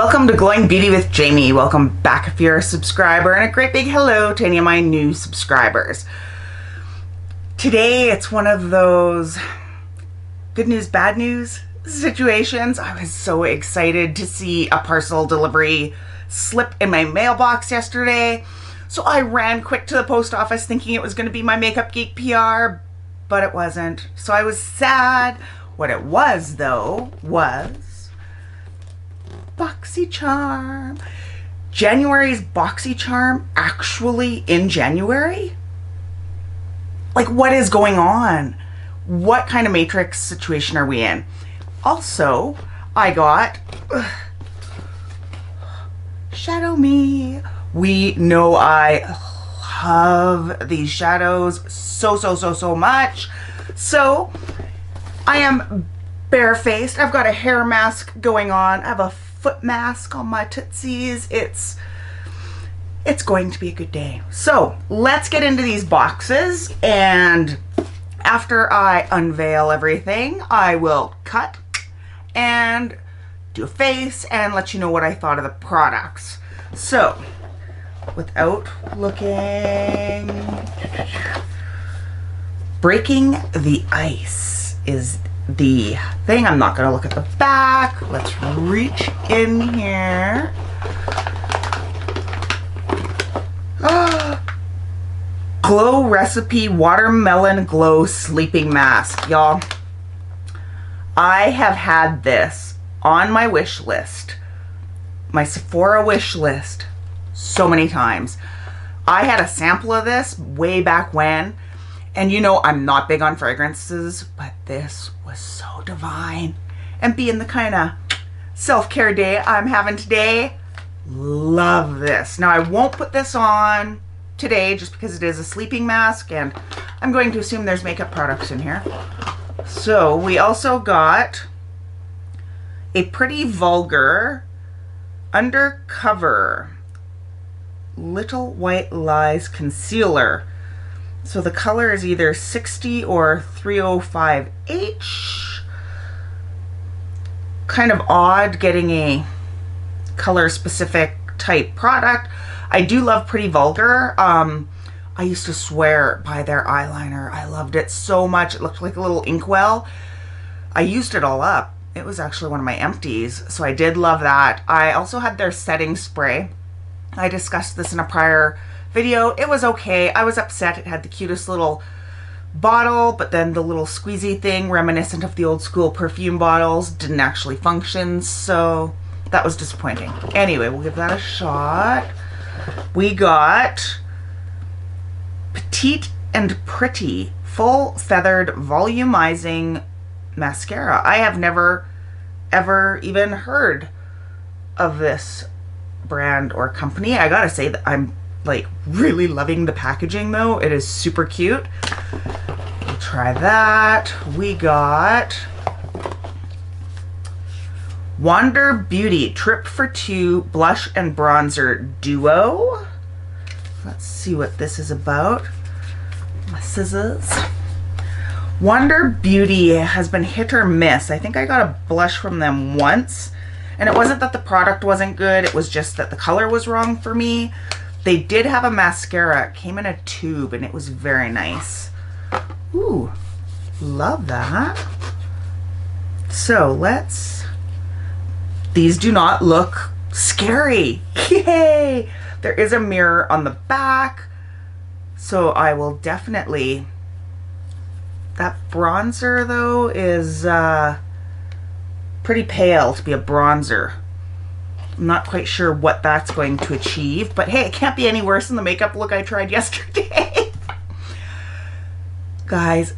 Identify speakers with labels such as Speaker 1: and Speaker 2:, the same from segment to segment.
Speaker 1: Welcome to Glowing Beauty with Jamie. Welcome back if you're a subscriber, and a great big hello to any of my new subscribers. Today it's one of those good news, bad news situations. I was so excited to see a parcel delivery slip in my mailbox yesterday. So I ran quick to the post office thinking it was going to be my Makeup Geek PR, but it wasn't. So I was sad. What it was though was BoxyCharm. January's BoxyCharm actually in January? Like, what is going on? What kind of matrix situation are we in? Also, I got ShadowMe. We know I love these shadows so much. So I am barefaced. I've got a hair mask going on. I have a foot mask on my tootsies. It's going to be a good day. So let's get into these boxes, and after I unveil everything, I will cut and do a face and let you know what I thought of the products. So without looking, breaking the ice is the thing. I'm not gonna look at the back. Let's reach in here. Glow Recipe Watermelon Glow Sleeping Mask. Y'all, I have had this on my wish list, my Sephora wish list, so many times. I had a sample of this way back when, and you know I'm not big on fragrances, but this was so divine. And being the kind of self-care day I'm having today, love this. Now I won't put this on today just because it is a sleeping mask, and I'm going to assume there's makeup products in here. So we also got a Pretty Vulgar Undercover Little White Lies Concealer. So the color is either 60 or 305H. Kind of odd getting a color specific type product. I do love Pretty Vulgar. I used to swear by their eyeliner. I loved it so much. It looked like a little inkwell. I used it all up. It was actually one of my empties, so I did love that. I also had their setting spray. I discussed this in a prior video. It was okay. I was upset. It had the cutest little bottle, but then the little squeezy thing, reminiscent of the old school perfume bottles, didn't actually function, so that was disappointing. Anyway, we'll give that a shot. We got Petite and Pretty Full Feathered Volumizing Mascara. I have never ever even heard of this brand or company. I gotta say that I'm like really loving the packaging though. It is super cute. We'll try that. We got Wander Beauty Trip for Two Blush and Bronzer Duo. Let's see what this is about. My scissors. Wander Beauty has been hit or miss. I think I got a blush from them once, and it wasn't that the product wasn't good, it was just that the color was wrong for me. They did have a mascara. It came in a tube and it was very nice. Ooh, love that. So these do not look scary. Yay! There is a mirror on the back, so I will definitely... That bronzer though is pretty pale to be a bronzer. I'm not quite sure what that's going to achieve, but hey, it can't be any worse than the makeup look I tried yesterday. Guys,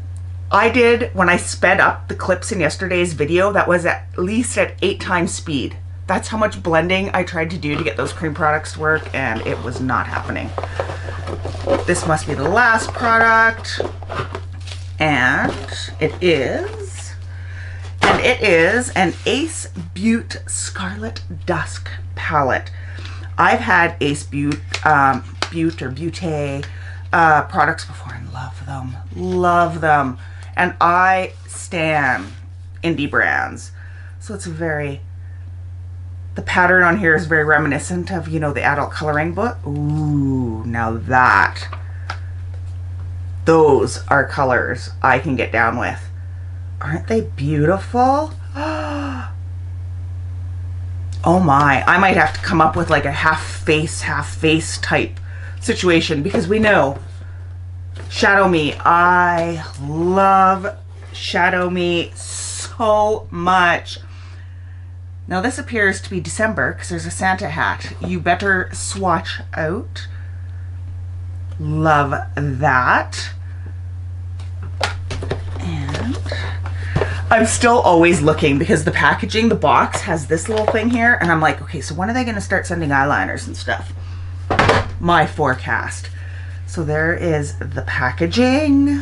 Speaker 1: when I sped up the clips in yesterday's video, that was at least at 8 times speed. That's how much blending I tried to do to get those cream products to work, and it was not happening. This must be the last product, and it is an Ace Beaute Scarlet Dusk palette. I've had Ace Beaute, Beaute products before and love them. And I stan indie brands. So it's a very The pattern on here is very reminiscent of, you know, the adult coloring book. Ooh, now those are colors I can get down with. Aren't they beautiful? Oh my, I might have to come up with like a half face type situation, because we know ShadowMe. I love ShadowMe so much. Now this appears to be December because there's a Santa hat. You better swatch out. Love that. And I'm still always looking because the packaging, the box has this little thing here, and I'm like, okay, so when are they going to start sending eyeliners and stuff? My forecast. So there is the packaging.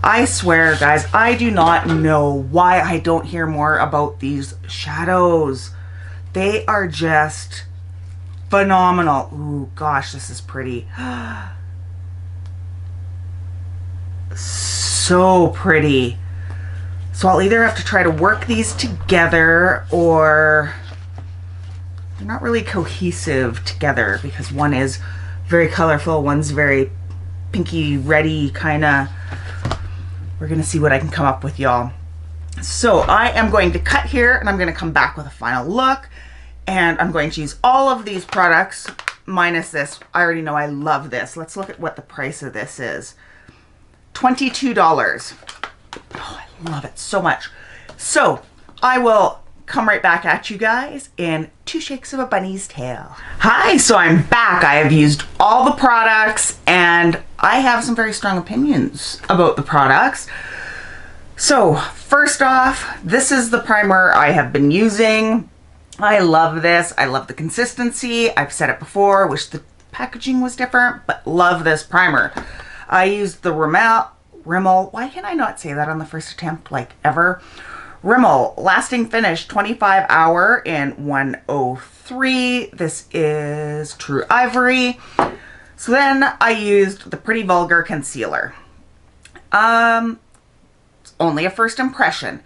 Speaker 1: I swear, guys, I do not know why I don't hear more about these shadows. They are just phenomenal. Ooh, gosh, this is pretty. So pretty. So I'll either have to try to work these together, or they're not really cohesive together because one is very colorful, one's very pinky reddy kind of. We're gonna see what I can come up with, y'all. So I am going to cut here and I'm gonna come back with a final look, and I'm going to use all of these products minus this. I already know I love this. Let's look at what the price of this is. $22. Oh, I love it so much. So I will come right back at you guys in 2 shakes of a bunny's tail. Hi, so I'm back. I have used all the products and I have some very strong opinions about the products. So first off, this is the primer I have been using. I love this. I love the consistency. I've said it before, wish the packaging was different, but love this primer. I used the Rimmel, why can I not say that on the first attempt, like ever? Rimmel Lasting Finish 25 Hour in 103. This is True Ivory. So then I used the Pretty Vulgar Concealer. It's only a first impression.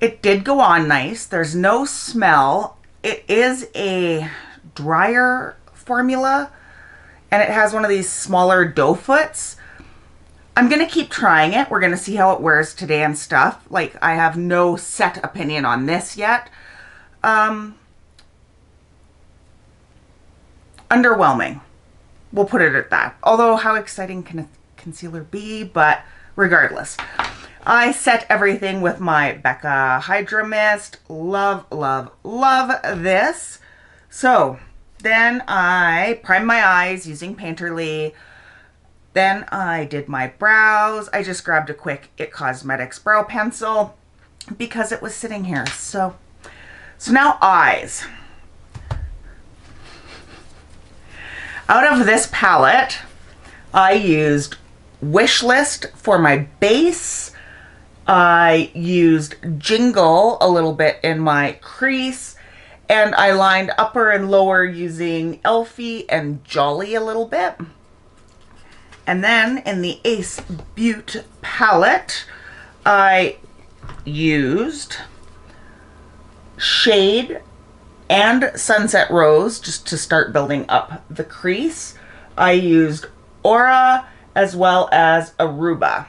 Speaker 1: It did go on nice. There's no smell. It is a drier formula, and it has one of these smaller doe foots. I'm going to keep trying it. We're going to see how it wears today and stuff. Like, I have no set opinion on this yet. Underwhelming. We'll put it at that. Although, how exciting can a concealer be? But regardless. I set everything with my Becca Hydra Mist. Love, love, love this. So, then I primed my eyes using Painterly. Then I did my brows. I just grabbed a quick It Cosmetics brow pencil because it was sitting here. So now eyes. Out of this palette, I used Wishlist for my base. I used Jingle a little bit in my crease. And I lined upper and lower using Elfie and Jolly a little bit. And then in the Ace Beaute palette, I used Shade and Sunset Rose just to start building up the crease. I used Aura as well as Aruba.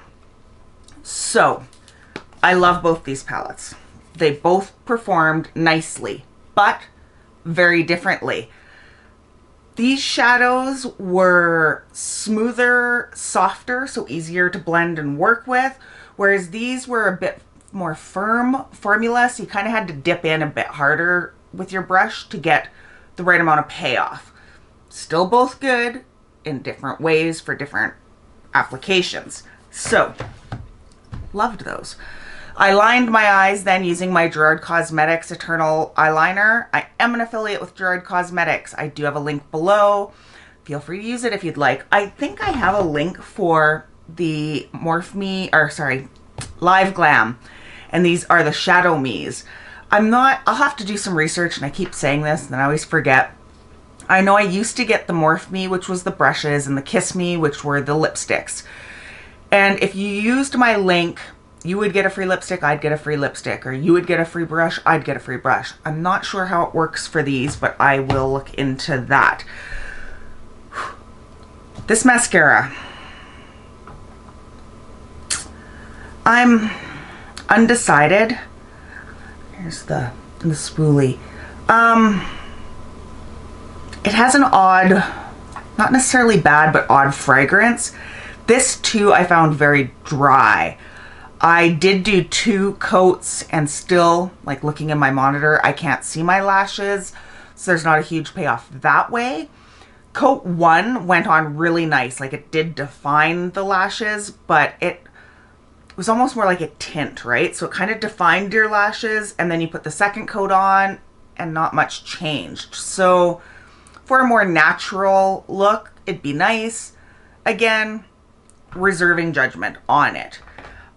Speaker 1: So I love both these palettes. They both performed nicely, but very differently. These shadows were smoother, softer, so easier to blend and work with, whereas these were a bit more firm formula, so you kind of had to dip in a bit harder with your brush to get the right amount of payoff. Still both good in different ways for different applications. So, loved those. I lined my eyes then using my Gerard Cosmetics Eternal Eyeliner. I am an affiliate with Gerard Cosmetics. I do have a link below. Feel free to use it if you'd like. I think I have a link for the Live Glam. And these are the ShadowMe's. I'll have to do some research, and I keep saying this and then I always forget. I know I used to get the Morph Me, which was the brushes, and the Kiss Me, which were the lipsticks. And if you used my link you would get a free lipstick, I'd get a free lipstick, or you would get a free brush, I'd get a free brush. I'm not sure how it works for these, but I will look into that. This mascara, I'm undecided. Here's the spoolie. It has an odd, not necessarily bad, but odd fragrance. This too I found very dry. I did do 2 coats and still, like looking in my monitor, I can't see my lashes, so there's not a huge payoff that way. Coat 1 went on really nice, like it did define the lashes, but it was almost more like a tint, right? So it kind of defined your lashes, and then you put the second coat on and not much changed. So for a more natural look, it'd be nice. Again, reserving judgment on it.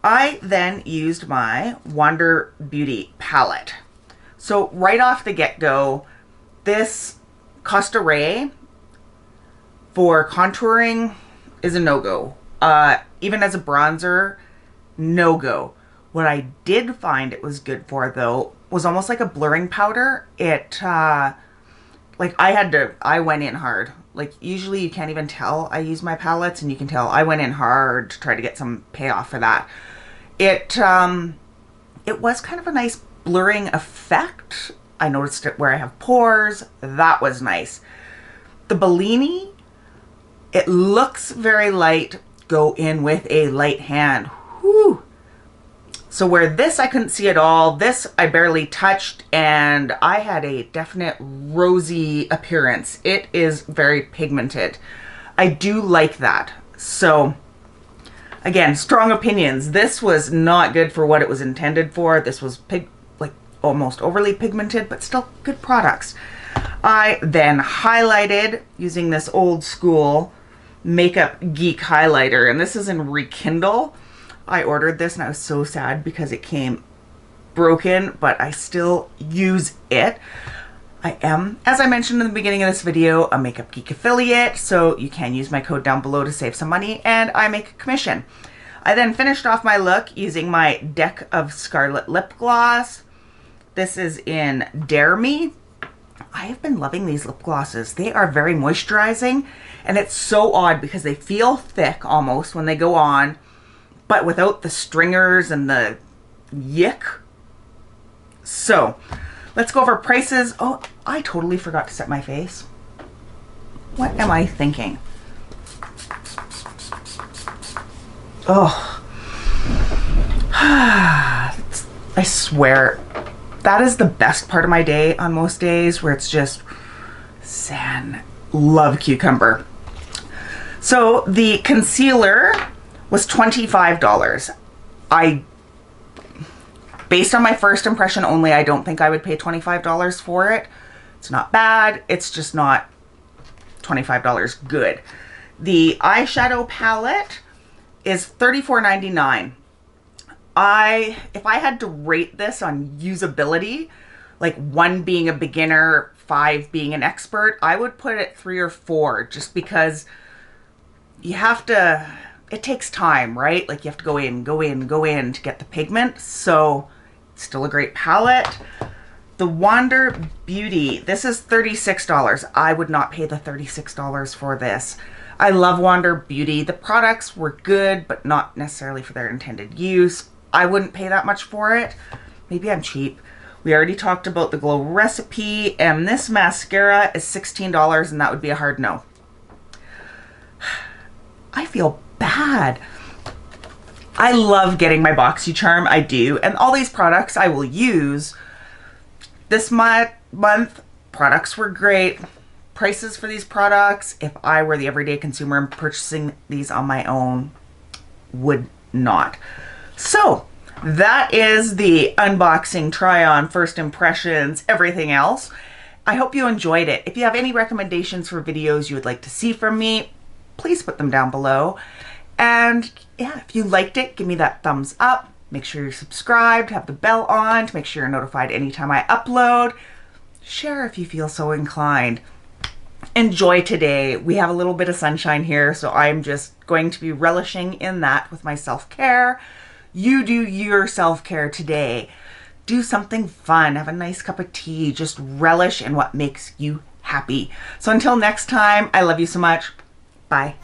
Speaker 1: I then used my Wander Beauty palette. So right off the get-go, this Costa Ray for contouring is a no-go. Even as a bronzer, no-go. What I did find it was good for, though, was almost like a blurring powder. It, like I went in hard. Like usually you can't even tell I use my palettes, and you can tell I went in hard to try to get some payoff for that. It was kind of a nice blurring effect. I noticed it where I have pores. That was nice. The Bellini, it looks very light. Go in with a light hand. Whew. So where this I couldn't see at all, this I barely touched, and I had a definite rosy appearance. It is very pigmented. I do like that. So again, strong opinions. This was not good for what it was intended for. This was like almost overly pigmented, but still good products. I then highlighted using this old school Makeup Geek highlighter, and this is in Rekindle. I ordered this and I was so sad because it came broken, but I still use it. I am, as I mentioned in the beginning of this video, a Makeup Geek affiliate, so you can use my code down below to save some money, and I make a commission. I then finished off my look using my deck of Scarlet lip gloss. This is in Dare Me. I have been loving these lip glosses. They are very moisturizing, and it's so odd because they feel thick almost when they go on, but without the stringers and the yick. So let's go over prices. Oh, I totally forgot to set my face. What am I thinking? Oh, I swear that is the best part of my day on most days, where it's just zen. Love cucumber. So the concealer was $25. Based on my first impression only, I don't think I would pay $25 for it. It's not bad. It's just not $25 good. The eyeshadow palette is $34.99. If I had to rate this on usability, like 1 being a beginner, 5 being an expert, I would put it 3 or 4, just because you have to, it takes time, right? Like you have to go in to get the pigment. So it's still a great palette. The Wander Beauty, this is $36. I would not pay the $36 for this. I love Wander Beauty. The products were good, but not necessarily for their intended use. I wouldn't pay that much for it. Maybe I'm cheap. We already talked about the Glow Recipe, and this mascara is $16, and that would be a hard no. I feel bad. I love getting my BoxyCharm, I do, and all these products I will use. This month, products were great. Prices for these products, if I were the everyday consumer and purchasing these on my own, would not. So that is the unboxing, try on, first impressions, everything else. I hope you enjoyed it. If you have any recommendations for videos you would like to see from me, please put them down below. And yeah, if you liked it, give me that thumbs up. Make sure you're subscribed, have the bell on to make sure you're notified anytime I upload. Share if you feel so inclined. Enjoy today. We have a little bit of sunshine here, so I'm just going to be relishing in that with my self-care. You do your self-care today. Do something fun. Have a nice cup of tea. Just relish in what makes you happy. So until next time, I love you so much. Bye.